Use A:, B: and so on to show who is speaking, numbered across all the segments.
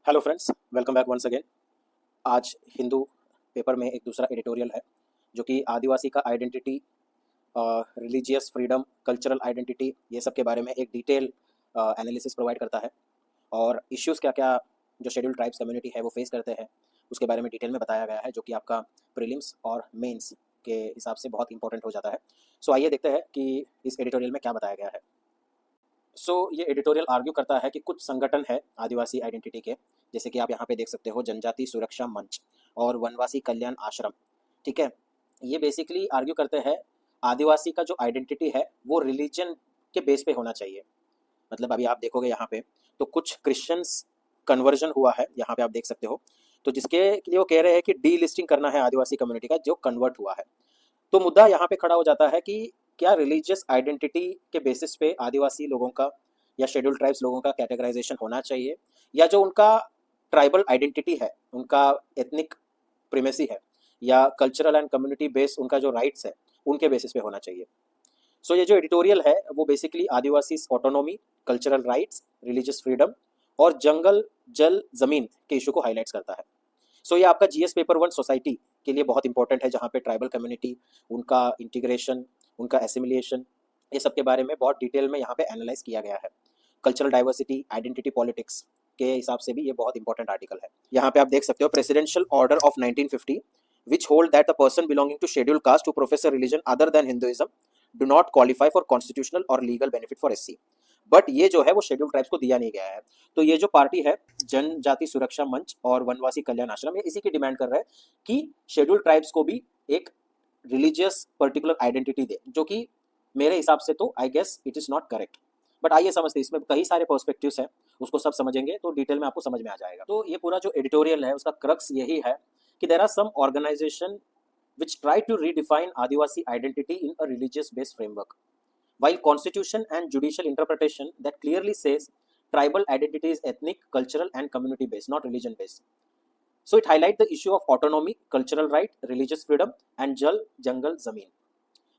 A: Hello friends, welcome back once again. आज Hindu paper में एक दूसरा एडिटोरियल है जो कि आदिवासी का identity, religious freedom, cultural identity, ये सब के बारे में एक डिटेल एनालिसिस प्रोवाइड करता है। और इश्यूज़ क्या क्या जो शेड्यूल ट्राइब्स कम्युनिटी है वो फेस करते हैं उसके बारे में डिटेल में बताया गया है, जो कि आपका प्रीलिम्स और मेंस के हिसाब से बहुत इंपॉर्टेंट हो जाता है। सो आइए देखते हैं कि इस एडिटोरियल में क्या बताया गया है। ये एडिटोरियल आर्ग्यू करता है कि कुछ संगठन है आदिवासी आइडेंटिटी के, जैसे कि आप यहाँ पे देख सकते हो, जनजाति सुरक्षा मंच और वनवासी कल्याण आश्रम। ठीक है, ये बेसिकली आर्ग्यू करते हैं आदिवासी का जो आइडेंटिटी है वो रिलीजन के बेस पे होना चाहिए। मतलब अभी आप देखोगे यहाँ पे तो कुछ क्रिश्चियंस कन्वर्जन हुआ है, यहाँ पे आप देख सकते हो, तो जिसके लिए वो कह रहे हैं कि डी लिस्टिंग करना है आदिवासी कम्युनिटी का जो कन्वर्ट हुआ है। तो मुद्दा यहाँ पे खड़ा हो जाता है कि क्या रिलीजियस आइडेंटिटी के बेसिस पे आदिवासी लोगों का या शेड्यूल ट्राइब्स लोगों का कैटेगराइजेशन होना चाहिए, या जो उनका ट्राइबल आइडेंटिटी है, उनका एथनिक प्रीमेसी है, या कल्चरल एंड कम्युनिटी बेस उनका जो राइट्स है उनके बेसिस पे होना चाहिए। ये जो एडिटोरियल है वो basically Adivasi autonomy, cultural rights, religious freedom और जंगल जल जमीन के इशू को हाईलाइट्स करता है। ये आपका जीएस पेपर 1 सोसाइटी के लिए बहुत इंपॉर्टेंट है, जहाँ पे ट्राइबल कम्युनिटी, उनका इंटीग्रेशन, उनका एसिमिलिएशन, ये सब के बारे में बहुत डिटेल में यहाँ पे एनालाइज किया गया है। कल्चरल डाइवर्सिटी, आइडेंटिटी पॉलिटिक्स के हिसाब से भी ये बहुत इंपॉर्टेंट आर्टिकल है। यहाँ पे आप देख सकते हो presidential order of 1950 which hold that a person belonging to scheduled caste who profess a religion other than Hinduism do not qualify for constitutional or legal benefit for SC। But ये जो है वो शेड्यूल ट्राइब्स को दिया नहीं गया है। तो ये जो पार्टी है जनजाति सुरक्षा मंच और वनवासी कल्याण आश्रम, ये इसी की डिमांड कर रहा है कि शेड्यूल ट्राइब्स को भी एक रिलीजियस पर्टिकुलर आइडेंटिटी दे, जो कि मेरे हिसाब से तो I guess it is not correct. But आइए समझते हैं, इसमें कई सारे पर्सपेक्टिव्स हैं, उसको सब समझेंगे तो डिटेल में आपको समझ में आ जाएगा। तो ये पूरा जो एडिटोरियल है उसका क्रक्स यही है कि there are some organisation which try to redefine Adivasi identity in a religious based framework, while constitution and judicial interpretation that clearly says tribal identity is ethnic, cultural and community based, not religion based. So it highlights the issue of autonomy, cultural right, religious freedom and जल जंगल जमीन।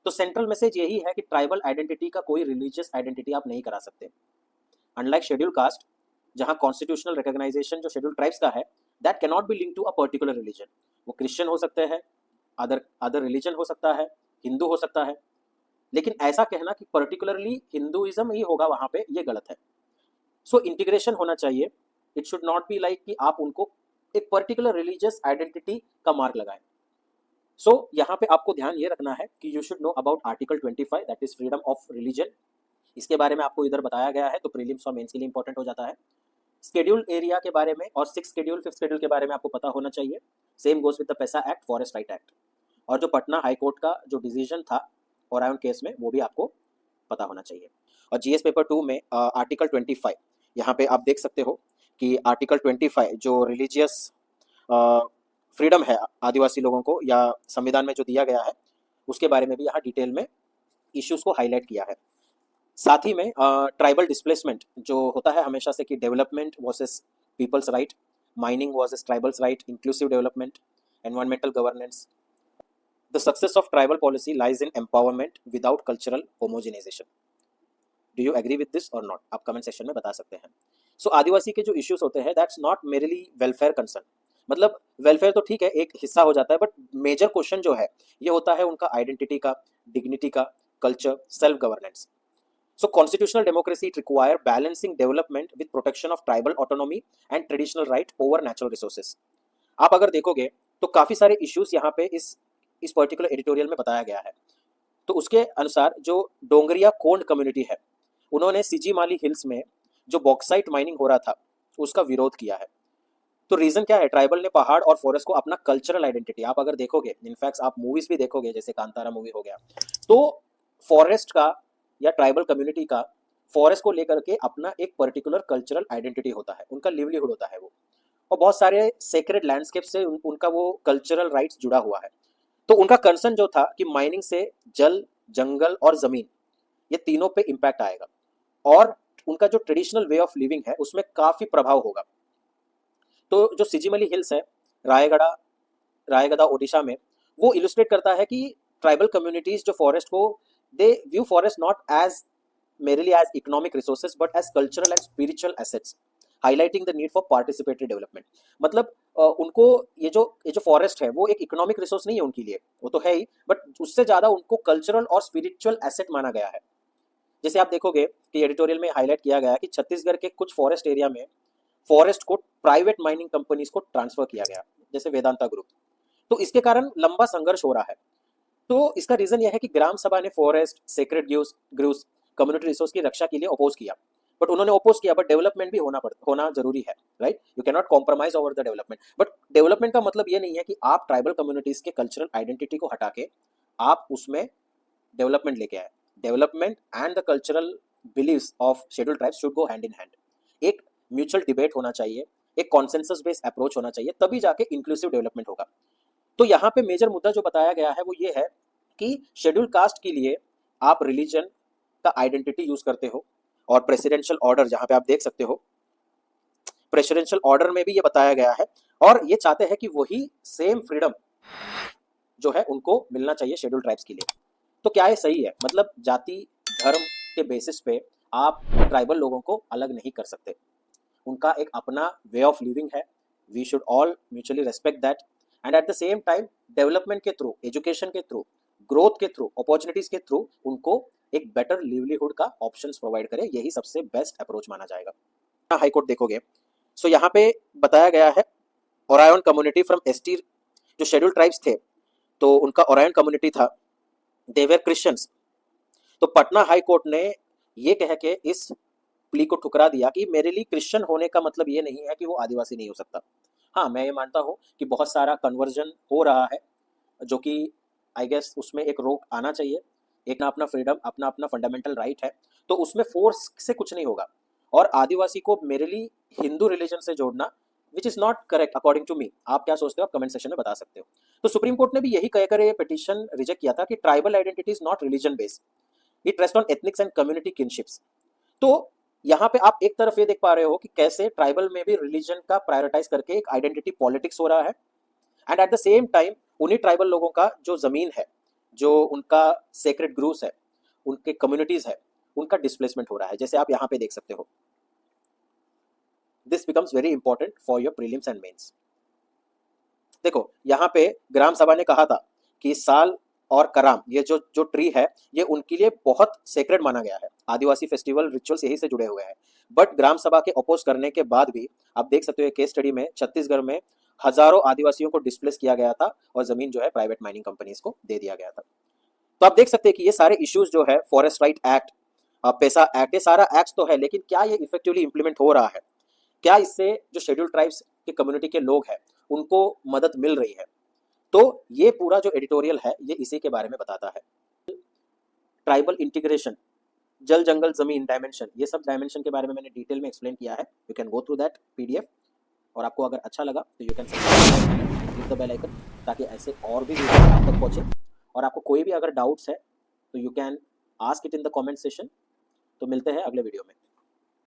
A: तो central message यही है कि tribal identity का कोई religious identity आप नहीं करा सकते। अनलाइक शेड्यूल कास्ट, जहां कॉन्स्टिट्यूशनल रिकॉग्नाइजेशन जो शेड्यूल ट्राइब्स का है, that can not be link to a particular religion. वो क्रिश्चियन हो सकते हैं, अदर रिलीजन हो सकता है, हिंदू हो सकता है, लेकिन ऐसा कहना कि पर्टिकुलरली हिंदुइज्म ही होगा वहां पे, ये गलत है। इंटीग्रेशन होना चाहिए। It should not be like कि आप उनको एक पर्टिकुलर रिलीजियस आइडेंटिटी का मार्क लगाएं। यहाँ पे आपको ध्यान ये रखना है कि you should know about article 25 that is freedom of religion. इसके बारे में आपको इधर बताया गया है, तो प्रीलिम्स और मेंस के लिए इंपॉर्टेंट हो जाता है। शेड्यूल एरिया के बारे में और 6 शेड्यूल 5th शेड्यूल के बारे में आपको पता होना चाहिए। सेम गोज विद द पैसा एक्ट, फॉरेस्ट राइट एक्ट, और जो पटना हाई कोर्ट का जो डिसीजन था ओरायन केस में, वो भी आपको पता होना चाहिए। और जीएस पेपर 2 में आर्टिकल 25, यहाँ पे आप देख सकते हो कि आर्टिकल 25 जो रिलीजियस फ्रीडम है आदिवासी लोगों को या संविधान में जो दिया गया है, उसके बारे में भी यहाँ डिटेल में इश्यूज को हाईलाइट किया है। साथ ही में ट्राइबल डिस्प्लेसमेंट जो होता है हमेशा से कि development versus people's right, mining versus tribals right, inclusive development, environmental governance. The success of tribal policy lies in empowerment without cultural homogenisation. Do you agree with this और नॉट? आप कमेंट सेक्शन में बता सकते हैं। आदिवासी के जो इश्यूज होते हैं that's not merely welfare concern. मतलब वेलफेयर तो ठीक है, एक हिस्सा हो जाता है, बट मेजर क्वेश्चन जो है ये होता है उनका आइडेंटिटी का, डिग्निटी का, culture, self governance. Constitutional democracy it require balancing development with protection of tribal autonomy and traditional right over natural resources। आप अगर देखोगे तो काफी सारे इश्यूज यहाँ पे इस पर्टिकुलर एडिटोरियल में बताया गया है। तो उसके अनुसार जो डोंगरिया कोंड कम्युनिटी है, उन्होंने सिजी माली हिल्स में जो बॉक्साइट माइनिंग हो रहा था उसका विरोध किया है। तो रीजन क्या है? ट्राइबल ने पहाड़ और फॉरेस्ट को अपना कल्चरल आइडेंटिटी, आप अगर देखोगे, इनफैक्ट आप मूवीज भी देखोगे, जैसे कांतारा मूवी हो गया, तो फॉरेस्ट का या ट्राइबल कम्युनिटी का फॉरेस्ट को लेकर के अपना एक पर्टिकुलर कल्चरल आइडेंटिटी होता है, उनका लिवलीहुड होता है वो, और बहुत सारे सेक्रेड लैंडस्केप से उनका वो कल्चरल राइट्स जुड़ा हुआ है। तो उनका कंसर्न जो था कि माइनिंग से जल, जंगल और जमीन, ये तीनों पे इम्पैक्ट आएगा और उनका जो ट्रेडिशनल वे ऑफ लिविंग है उसमें काफी प्रभाव होगा। तो जो सिजीमली हिल्स है रायगदा ओडिशा में, वो इलुस्ट्रेट करता है कि ट्राइबल कम्युनिटीज जो फॉरेस्ट को, they view forest not as merely as economic resources but as cultural and spiritual assets। Highlighting the need for participatory development. मतलब उनको ये जो फॉरेस्ट है वो एक इकोनॉमिक रिसोर्स नहीं है उनके लिए, वो तो है ही, बट उससे ज़्यादा उनको कल्चरल और स्पिरिचुअल एसेट माना गया है। जैसे आप देखोगे कि एडिटोरियल में हाईलाइट किया गया है कि छत्तीसगढ़ के कुछ फॉरेस्ट एरिया में फॉरेस्ट को प्राइवेट माइनिंग कंपनीज को ट्रांसफर किया गया, जैसे वेदांता ग्रुप। तो इसके कारण लंबा संघर्ष हो रहा है। तो इसका रीजन यह है कि ग्राम सभा ने forest, sacred grooves, community resource की रक्षा के लिए अपोज किया, बट उन्होंने अपोज किया, बट डेवलपमेंट भी होना जरूरी है, right? You can not compromise over the development. But development का मतलब ये नहीं है कि आप ट्राइबल कम्युनिटीज के कल्चरल आइडेंटिटी को हटा के आप उसमें डेवलपमेंट लेके आए। Development and the cultural beliefs of scheduled tribes should go hand in hand. एक म्यूचुअल डिबेट होना चाहिए, एक कॉन्सेंसस बेस्ड अप्रोच होना चाहिए, तभी जाके इंक्लूसिव डेवलपमेंट होगा। तो यहाँ पे मेजर मुद्दा जो बताया गया है वो ये है कि शेड्यूल कास्ट के लिए आप रिलीजन का आइडेंटिटी यूज करते हो, और प्रेसिडेंशियल ऑर्डर जहाँ पे आप देख सकते हो, प्रेसिडेंशियल ऑर्डर में भी ये बताया गया है, और ये चाहते हैं कि वही सेम फ्रीडम जो है उनको मिलना चाहिए शेड्यूल ट्राइब्स के लिए। तो क्या ये सही है? मतलब जाति धर्म के बेसिस पे आप ट्राइबल लोगों को अलग नहीं कर सकते, उनका एक अपना वे ऑफ लिविंग है। We should all mutually respect that, and at the same time development के थ्रू, एजुकेशन के थ्रू, ग्रोथ के थ्रू, अपॉर्चुनिटीज के थ्रू उनको एक बेटर लिवलीहुड का ऑप्शंस प्रोवाइड करें, यही सबसे बेस्ट अप्रोच माना जाएगा। हाई कोर्ट देखोगे सो यहाँ पे बताया गया है ओरायन कम्युनिटी फ्रॉम एसटी, जो शेड्यूल ट्राइब्स थे तो उनका ओरायन कम्युनिटी था, दे वर क्रिश्चियंस। तो पटना हाई कोर्ट ने ये कह के इस प्ली को ठुकरा दिया कि मेरे लिए क्रिश्चियन होने का मतलब ये नहीं है कि वो आदिवासी नहीं हो सकता। हाँ, मैं ये मानता हूँ कि बहुत सारा कन्वर्जन हो रहा है, जो कि आई गेस उसमें एक रोक आना चाहिए। एक ना अपना फ्रीडम, अपना अपना फंडामेंटल राइट है, तो उसमें फोर्स से कुछ नहीं होगा। और आदिवासी को मेरे लिए हिंदू रिलीजन से जोड़ना which is not correct according to me. आप क्या सोचते हो, आप कमेंट सेक्शन में बता सकते हो। तो सुप्रीम कोर्ट ने भी यही कहकर ये पिटीशन रिजेक्ट किया था कि tribal identity is not religion based, it rest on ethnics and community kinships. तो यहाँ पे आप एक तरफ ये देख पा रहे हो कि कैसे ट्राइबल में भी रिलीजन का प्रायोरिटाइज करके एक आइडेंटिटी पॉलिटिक्स हो रहा है, and at the same time उन्हीं ट्राइबल लोगों का जो जमीन है, जो उनका सेक्रेड ग्रूव्स है, उनके कम्युनिटीज है, उनका डिस्प्लेसमेंट हो रहा है, जैसे आप यहाँ पे देख सकते हो। This becomes very important for your prelims and mains. देखो यहाँ पे ग्राम सभा ने कहा था कि साल और कराम, ये जो जो ट्री है, ये उनके लिए बहुत सेक्रेड माना गया है। आदिवासी फेस्टिवल रिचुअल्स यही से जुड़े हुए हैं। बट ग्राम सभा के अपोज करने के बाद भी आप देख सकते हो केस स्टडी में छत्तीसगढ़ में हजारों आदिवासियों को डिस्प्लेस किया गया था, और जमीन जो है प्राइवेट माइनिंग कंपनीज को दे दिया गया था। तो आप देख सकते हैं कि ये सारे इश्यूज जो है, फॉरेस्ट राइट एक्ट, पैसा एक्ट, ये सारा एक्ट तो है, लेकिन क्या ये इफेक्टिवली इंप्लीमेंट हो रहा है? क्या इससे जो शेड्यूल ट्राइब्स के कम्युनिटी के लोग हैं उनको मदद मिल रही है? तो ये पूरा जो एडिटोरियल है ये इसी के बारे में बताता है। ट्राइबल इंटीग्रेशन, जल जंगल जमीन डायमेंशन, ये सब डायमेंशन के बारे में मैंने डिटेल में एक्सप्लेन किया है। You can go through that PDF, और आपको अगर अच्छा लगा तो you can subscribe, click the bell icon, ताकि ऐसे और भी वीडियोस आप तक पहुंचे। और आपको कोई भी अगर डाउट्स है तो you can ask it in the comment session. तो मिलते हैं अगले वीडियो में।